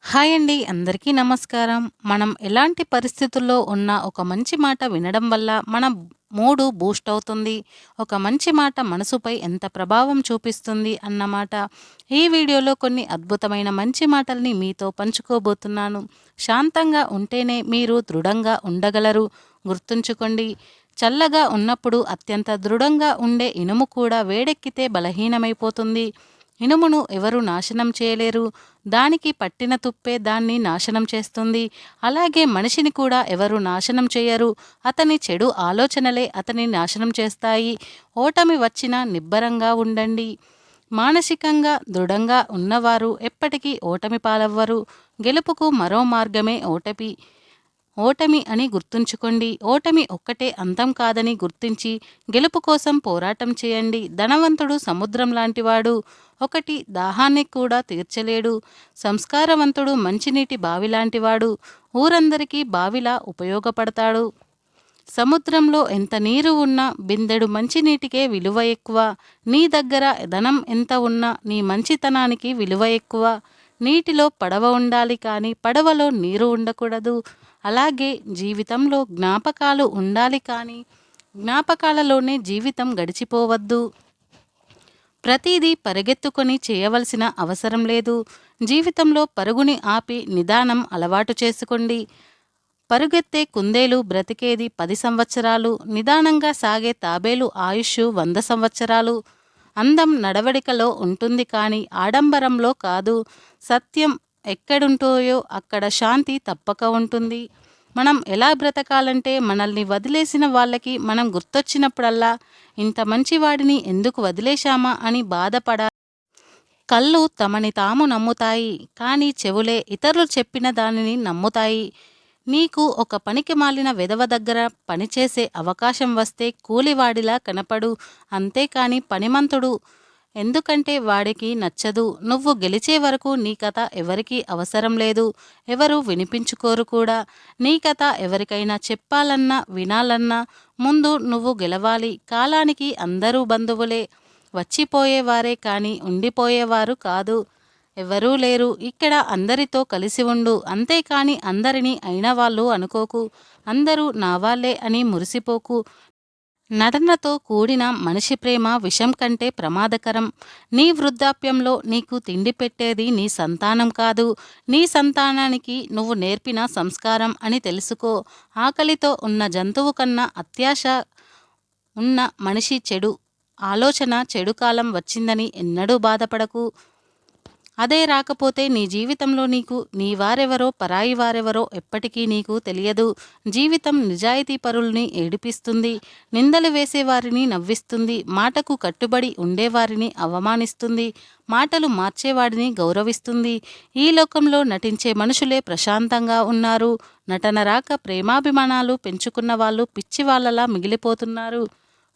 Hi అండి. అందరికీ నమస్కారం. మనం ఎలాంటి పరిస్థితుల్లో ఉన్నా ఒక మంచి మాట వినడం వల్ల మన మూడు బూస్ట్ అవుతుంది. ఒక మంచి మాట మనసుపై ఎంత ప్రభావం చూపిస్తుంది అన్నమాట. ఈ వీడియోలో కొన్ని అద్భుతమైన మంచి మాటల్ని మీతో పంచుకోబోతున్నాను. శాంతంగా ఉంటేనే మీరు దృఢంగా ఉండగలరు. గుర్తుంచుకోండి. చల్లగా ఉన్నప్పుడు అత్యంత దృఢంగా ఉండే ఇనుము కూడా వేడెక్కితే బలహీనమైపోతుంది. ఇనుమును ఎవరు నాశనం చేయలేరు. దానికి పట్టిన తుప్పే దాన్ని నాశనం చేస్తుంది. అలాగే మనిషిని కూడా ఎవరు నాశనం చేయరు. అతని చెడు ఆలోచనలే అతని నాశనం చేస్తాయి. ఓటమి వచ్చినా నిబ్బరంగా ఉండండి. మానసికంగా దృఢంగా ఉన్నవారు ఎప్పటికీ ఓటమి పాలవ్వరు. గెలుపుకు మరో మార్గమే ఓటమి. ఓటమి అని గుర్తుంచుకోండి. ఓటమి ఒక్కటే అంతం కాదని గుర్తించి గెలుపు కోసం పోరాటం చేయండి. ధనవంతుడు సముద్రం లాంటివాడు. ఒకటి దాహాన్ని కూడా తీర్చలేడు. సంస్కారవంతుడు మంచినీటి బావిలాంటివాడు. ఊరందరికీ బావిలా ఉపయోగపడతాడు. సముద్రంలో ఎంత నీరు ఉన్నా బిందెడు మంచినీటికే విలువ ఎక్కువ. నీ దగ్గర ధనం ఎంత ఉన్నా నీ మంచితనానికి విలువ ఎక్కువ. నీటిలో పడవ ఉండాలి కానీ పడవలో నీరు ఉండకూడదు. అలాగే జీవితంలో జ్ఞాపకాలు ఉండాలి కానీ జ్ఞాపకాలలోనే జీవితం గడిచిపోవద్దు. ప్రతిదీ పరిగెత్తుకొని చేయవలసిన అవసరం లేదు. జీవితంలో పరుగుని ఆపి నిదానం అలవాటు చేసుకోండి. పరుగెత్తే కుందేలు బ్రతికేది 10 సంవత్సరాలు. నిదానంగా సాగే తాబేలు ఆయుష్ 100 సంవత్సరాలు. అందం నడవడికలో ఉంటుంది కానీ ఆడంబరంలో కాదు. సత్యం ఎక్కడుంటాయో అక్కడ శాంతి తప్పక ఉంటుంది. మనం ఎలా బ్రతకాలంటే మనల్ని వదిలేసిన వాళ్ళకి మనం గుర్తొచ్చినప్పుడల్లా ఇంత మంచివాడిని ఎందుకు వదిలేశామా అని బాధపడాలి. కళ్ళు తమని తాము నమ్ముతాయి కానీ చెవులే ఇతరులు చెప్పిన దానిని నమ్ముతాయి. నీకు ఒక పనికి మాలిన వెధవ దగ్గర పనిచేసే అవకాశం వస్తే కూలివాడిలా కనపడు. అంతేకాని పనిమంతుడు. ఎందుకంటే వాడికి నచ్చదు. నువ్వు గెలిచే వరకు నీ కథ ఎవరికీ అవసరం లేదు. ఎవరు వినిపించుకోరు కూడా. నీ కథ ఎవరికైనా చెప్పాలన్నా వినాలన్నా ముందు నువ్వు గెలవాలి. కాలానికి అందరూ బంధువులే. వచ్చిపోయేవారే కానీ ఉండిపోయేవారు కాదు. ఎవరూ లేరు ఇక్కడ. అందరితో కలిసి ఉండు. అంతేకాని అందరినీ అయిన వాళ్ళు అనుకోకు. అందరూ నా వాళ్ళే అని మురిసిపోకు. నటనతో కూడిన మనిషి ప్రేమ విషం కంటే ప్రమాదకరం. నీ వృద్ధాప్యంలో నీకు తిండి పెట్టేది నీ సంతానం కాదు. నీ సంతానానికి నువ్వు నేర్పిన సంస్కారం అని తెలుసుకో. ఆకలితో ఉన్న జంతువు కన్నా అత్యాశ ఉన్న మనిషి చెడు ఆలోచన. చెడు కాలం వచ్చిందని ఎన్నడూ బాధపడకు. అదే రాకపోతే నీ జీవితంలో నీకు నీ వారెవరో పరాయి వారెవరో ఎప్పటికీ నీకు తెలియదు. జీవితం నిజాయితీ పరుల్ని ఏడిపిస్తుంది. నిందలు వేసేవారిని నవ్విస్తుంది. మాటకు కట్టుబడి ఉండేవారిని అవమానిస్తుంది. మాటలు మార్చేవాడిని గౌరవిస్తుంది. ఈ లోకంలో నటించే మనుషులే ప్రశాంతంగా ఉన్నారు. నటన రాక ప్రేమాభిమానాలు పెంచుకున్న వాళ్ళు పిచ్చివాళ్ళలా మిగిలిపోతున్నారు.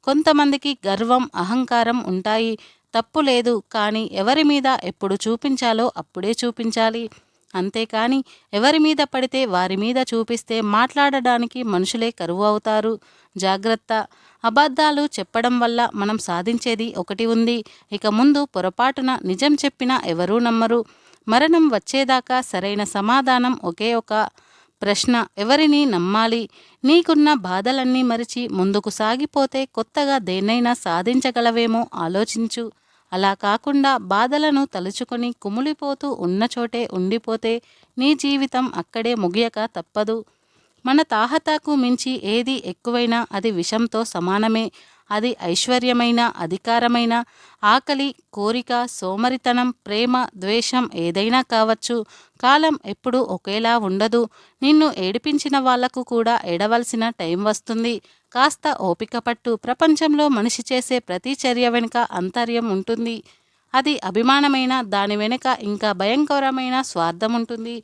కొంతమందికి గర్వం అహంకారం ఉంటాయి. తప్పు లేదు. కానీ ఎవరి మీద ఎప్పుడు చూపించాలో అప్పుడే చూపించాలి. అంతేకాని ఎవరి మీద పడితే వారి మీద చూపిస్తే మాట్లాడడానికి మనుషులే కరువు అవుతారు. జాగ్రత్త. అబద్ధాలు చెప్పడం వల్ల మనం సాధించేది ఒకటి ఉంది. ఇక ముందు పొరపాటున నిజం చెప్పినా ఎవరూ నమ్మరు. మరణం వచ్చేదాకా సరైన సమాధానం ఒకే ఒక ప్రశ్న: ఎవరిని నమ్మాలి? నీకున్న బాధలన్నీ మరిచి ముందుకు సాగిపోతే కొత్తగా దేన్నైనా సాధించగలవేమో ఆలోచించు. అలా కాకుండా బాధలను తలుచుకొని కుమిలిపోతూ ఉన్న చోటే ఉండిపోతే నీ జీవితం అక్కడే ముగియక తప్పదు. మన తాహతాకు మించి ఏది ఎక్కువైనా అది విషంతో సమానమే. అది ఐశ్వర్యమైన, అధికారమైన, ఆకలి, కోరిక, సోమరితనం, ప్రేమ, ద్వేషం ఏదైనా కావచ్చు. కాలం ఎప్పుడూ ఒకేలా ఉండదు. నిన్ను ఏడిపించిన వాళ్లకు కూడా ఏడవలసిన టైం వస్తుంది. కాస్త ఓపిక పట్టు. ప్రపంచంలో మనిషి చేసే ప్రతి చర్య వెనుక అంతర్యం ఉంటుంది. అది అభిమానమైన దాని వెనుక ఇంకా భయంకరమైన స్వార్థం ఉంటుంది.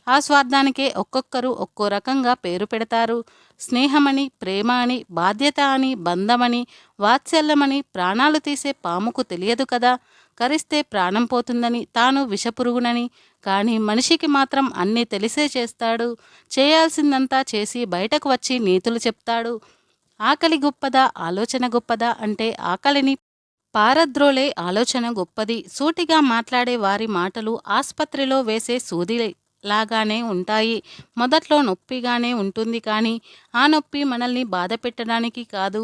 ఆ స్వార్థానికే ఒక్కొక్కరు ఒక్కో రకంగా పేరు పెడతారు. స్నేహమని, ప్రేమ అని, బాధ్యత అని, బంధమని, వాత్సల్యమని. ప్రాణాలు తీసే పాముకు తెలియదు కదా కరిస్తే ప్రాణం పోతుందని, తాను విషపురుగునని. కానీ మనిషికి మాత్రం అన్నీ తెలిసే చేస్తాడు. చేయాల్సిందంతా చేసి బయటకు వచ్చి నీతులు చెప్తాడు. ఆకలి గొప్పదా, ఆలోచన గొప్పదా అంటే ఆకలిని పారద్రోలే ఆలోచన గొప్పది. సూటిగా మాట్లాడే వారి మాటలు ఆస్పత్రిలో వేసే సూది లాగానే ఉంటాయి. మొదట్లో నొప్పిగానే ఉంటుంది కానీ, ఆ నొప్పి మనల్ని బాధపెట్టడానికి కాదు,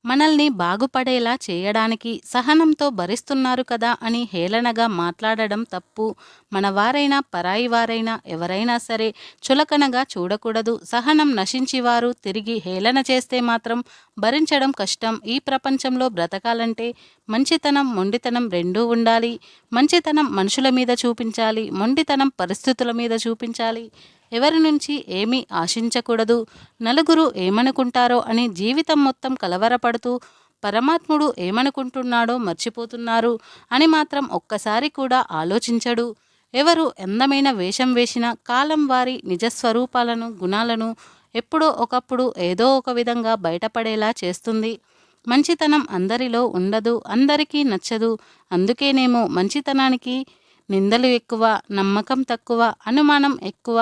మనల్ని బాగుపడేలా చేయడానికి. సహనంతో భరిస్తున్నారు కదా అని హేళనగా మాట్లాడడం తప్పు. మన వారైనా పరాయి వారైనా ఎవరైనా సరే చులకనగా చూడకూడదు. సహనం నశించి వారు తిరిగి హేళన చేస్తే మాత్రం భరించడం కష్టం. ఈ ప్రపంచంలో బ్రతకాలంటే మంచితనం మొండితనం రెండూ ఉండాలి. మంచితనం మనుషుల మీద చూపించాలి, మొండితనం పరిస్థితుల మీద చూపించాలి. ఎవరి నుంచి ఏమీ ఆశించకూడదు. నలుగురు ఏమనుకుంటారో అని జీవితం మొత్తం కలవరపడుతూ పరమాత్ముడు ఏమనుకుంటున్నాడో మర్చిపోతున్నారు అని మాత్రం ఒక్కసారి కూడా ఆలోచించడు. ఎవరు అందమైన వేషం వేసినా కాలం వారి నిజస్వరూపాలను గుణాలను ఎప్పుడో ఒకప్పుడు ఏదో ఒక విధంగా బయటపడేలా చేస్తుంది. మంచితనం అందరిలో ఉండదు, అందరికీ నచ్చదు. అందుకేనేమో మంచితనానికి నిందలు ఎక్కువ, నమ్మకం తక్కువ, అనుమానం ఎక్కువ,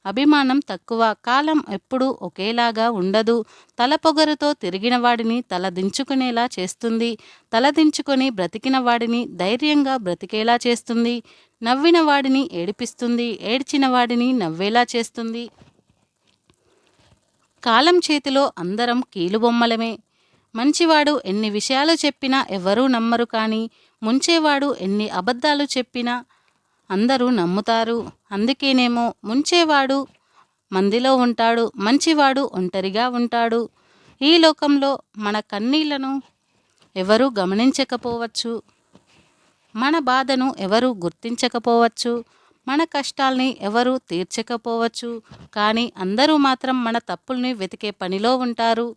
అభిమానం తక్కువ. కాలం ఎప్పుడూ ఒకేలాగా ఉండదు. తలపొగరుతో తిరిగిన వాడిని తలదించుకునేలా చేస్తుంది. తలదించుకొని బ్రతికిన వాడిని ధైర్యంగా బ్రతికేలా చేస్తుంది. నవ్విన వాడిని ఏడిపిస్తుంది, ఏడ్చిన వాడిని నవ్వేలా చేస్తుంది. కాలం చేతిలో అందరం కీలుబొమ్మలమే. మంచివాడు ఎన్ని విషయాలు చెప్పినా ఎవరూ నమ్మరు కానీ, ముంచేవాడు ఎన్ని అబద్ధాలు చెప్పినా అందరూ నమ్ముతారు. అందుకేనేమో ముంచేవాడు మందిలో ఉంటాడు, మంచివాడు ఒంటరిగా ఉంటాడు. ఈ లోకంలో మన కన్నీళ్లను ఎవరూ గమనించకపోవచ్చు, మన బాధను ఎవరూ గుర్తించకపోవచ్చు, మన కష్టాల్ని ఎవరూ తీర్చకపోవచ్చు. కానీ అందరూ మాత్రం మన తప్పుల్ని వెతికే పనిలో ఉంటారు.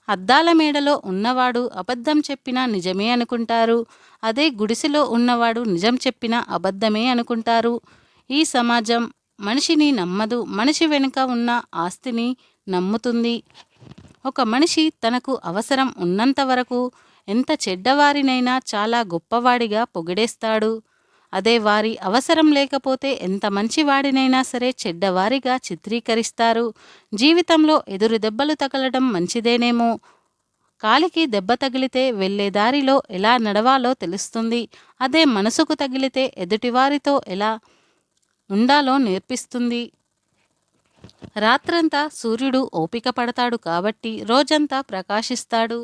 అద్దాల మేడలో ఉన్నవాడు అబద్ధం చెప్పినా నిజమే అనుకుంటారు. అదే గుడిసెలో ఉన్నవాడు నిజం చెప్పినా అబద్ధమే అనుకుంటారు. ఈ సమాజం మనిషిని నమ్మదు, మనిషి వెనుక ఉన్న ఆస్తిని నమ్ముతుంది. ఒక మనిషి తనకు అవసరం ఉన్నంత వరకు ఎంత చెడ్డవారినైనా చాలా గొప్పవాడిగా పొగిడేస్తాడు. అదే వారి అవసరం లేకపోతే ఎంత మంచివాడినైనా సరే చెడ్డవారిగా చిత్రీకరిస్తారు. జీవితంలో ఎదురు దెబ్బలు తగలడం మంచిదేనేమో. కాలికి దెబ్బ తగిలితే వెళ్ళే దారిలో ఎలా నడవాలో తెలుస్తుంది. అదే మనసుకు తగిలితే ఎదుటివారితో ఎలా ఉండాలో నేర్పిస్తుంది. రాత్రంతా సూర్యుడు ఓపిక పడతాడు కాబట్టి రోజంతా ప్రకాశిస్తాడు.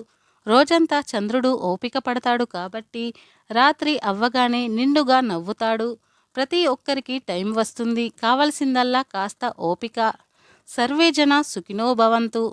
రోజంతా చంద్రుడు ఓపిక పడతాడు కాబట్టి రాత్రి అవ్వగానే నిండుగా నవ్వుతాడు. ప్రతి ఒక్కరికి టైం వస్తుంది. కావలసిందల్లా కాస్త ఓపిక. సర్వే జన సుఖినో భవంతు.